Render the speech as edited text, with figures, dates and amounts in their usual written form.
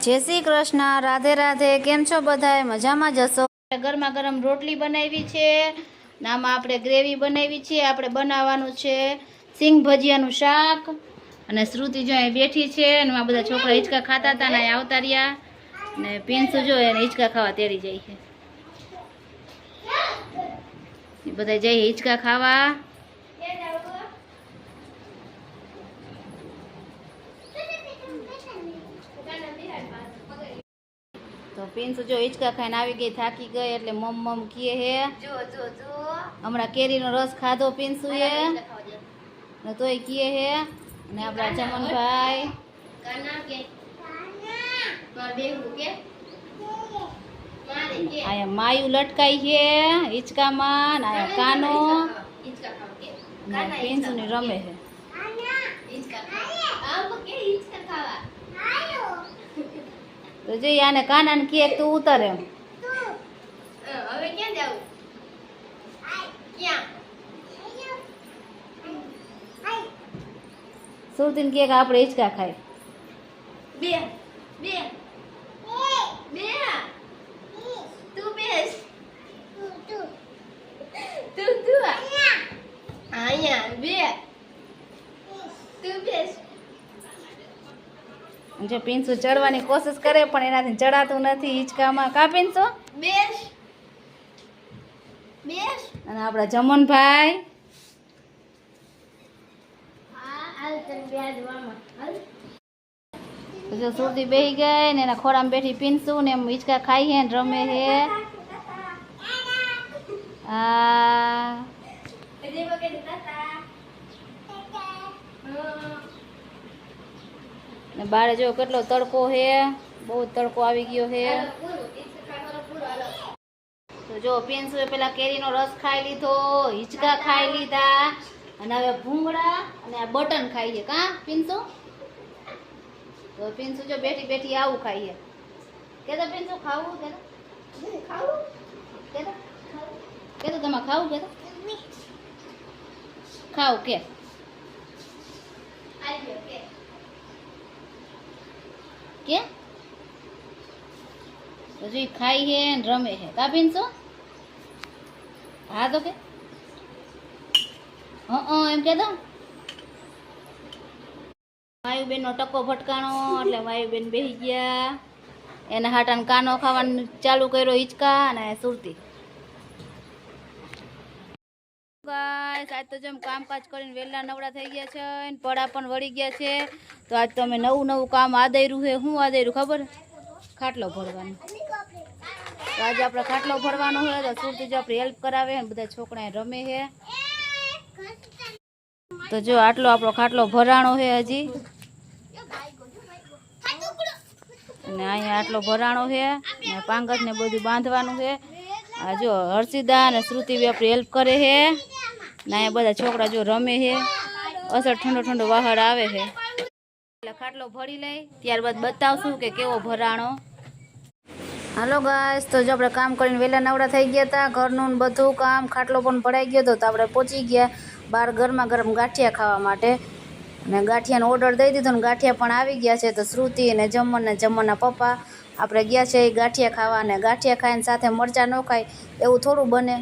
जय श्री कृष्ण। राधे राधे। केम छो बधाय? मजामां ज हशो। गरमा गरम रोटली बनावी छे ने आमां आपणे ग्रेवी बनावी छे। आपणे बनाववानुं छे सींग भजियानुं शाक अने श्रुति जो अहीं बेठी छे अने आ बधा छोकरा हिचका खाता हता ने आवता रह्या ने पिंसु जो एने हिचका खावा तेड़ी जाय छे। ए बधा जाय हिचका खावा। तो पिंसु जो हिचका खाई आवी गई, थाकी गई एटले मम मम किए हे। जो जो जो हमणा केरीनो रस खाधो पिंसुए ने तोय किए हे ने आपणा जमन भाई काना के मार बेहू के मारे के आया मायू लटकाई हे हिचका मान आया कानो हिचका खाव के काना पिंसु ने रमे हे हिचका खावा आव के हिचका खावा तो जो याने काना ने के तू उतर एम હવે ક્યાં જાવું ક્યાં સુરતીન કે આપણે હિચકા ખાય બે બે બે તું બેસ તું આયા બે તું બેસ जो पिंसु चढ़वानी कोशिश करे पण एनाथी चढ़ातुं नथी हिचकामां। का पिंसु बेस बेस अने आपणा जमन भाई हाल तने बेजवामां हाल तो जो सुरती बेही गई ने एना खोरामां बेठी पिंसु ने हिचका खाई हे ने रमे हे। आ देवा के ताता ने बारे जो केटलो तड़को है, बहुत तड़को आवी गयो है। तो जो पिंसुए पेला केरीनो रस खाई लीधो, हिचका खाई लीधा अने हवे भूंगळा अने आ बटन खाई है। का पिंसु? तो पिंसु जो बेठी बेठी आवू खाई है। के तो पिंसु खावू के तो खावू के तो तमा खावू के तो खाओ के आई गयो के क्या तो जी खाई है रमे है। का पिंसु? हाँ तो के एम के दो मायूबेन नो टको भटकाणो એટલે मायूबेन बेही गया एना हाटान कानो खावानुं चालू कर्यो हिचका अने सुरती। गाइस आज तो जम कामकाज करीने वेला नवड़ा થઈ ગયા છે અને પડા પણ વળી ગયા છે। તો આજ તો અમે નવું નવું કામ આદર્યું છે। હું આદર્યું ખબર? ખાટલો ભરવાનો। તો આજે આપણે ખાટલો ભરવાનો છે તો સુરતી જો આપણે હેલ્પ કરાવે અને બધા છોકરા રમે છે। તો જો આટલો આપણો ખાટલો ભરાણો છે હજી અને અહીંયા આટલો ભરાણો છે અને પાંગત ને બધું બાંધવાનું છે। આ જો હર્ષિદા અને શ્રુતિ બી આપણી હેલ્પ કરે છે ને અહીંયા બધા છોકરા જો રમે છે। અસર ઠંડો ઠંડો વાહડ આવે છે એટલે ખાટલો ભરી લઈ ત્યારબાદ બતાવશું કે કેવો ભરાણો। હાલો ગાઈસ તો જો આપણે કામ કરીને વહેલા નવડા થઈ ગયા હતા, ઘરનું બધું કામ, ખાટલો પણ ભરાઈ ગયો હતો તો આપણે પહોંચી ગયા બહાર ગરમા ગરમ ગાંઠિયા ખાવા માટે અને ગાંઠિયાનો ઓર્ડર દઈ દીધો ને ગાંઠિયા પણ આવી ગયા છે। તો શ્રુતિ અને જમવાના પપ્પા આપણે ગયા છે એ ગાંઠિયા ખાવા અને ગાંઠિયા ખાઈને સાથે મરચાં ન ખાય એવું થોડું બને।